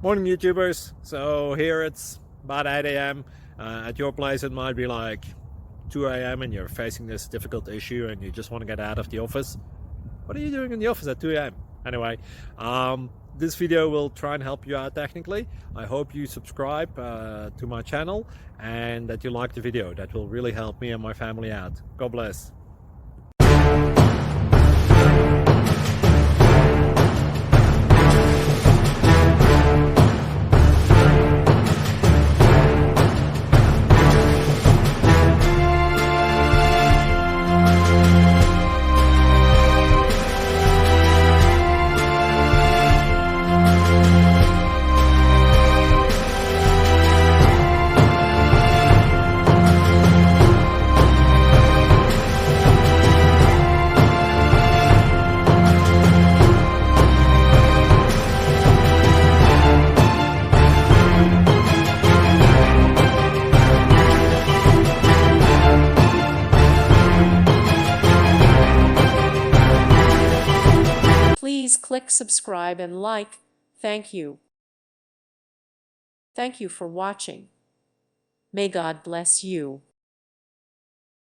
Morning YouTubers. So here it's about 8 a.m. At your place it might be like 2 a.m. and you're facing this difficult issue and you just want to get out of the office. What are you doing in the office at 2 a.m.? Anyway, this video will try and help you out technically. I hope you subscribe to my channel and that you like the video. That will really help me and my family out. God bless. Please click subscribe and like. Thank you. Thank you for watching. May God bless you.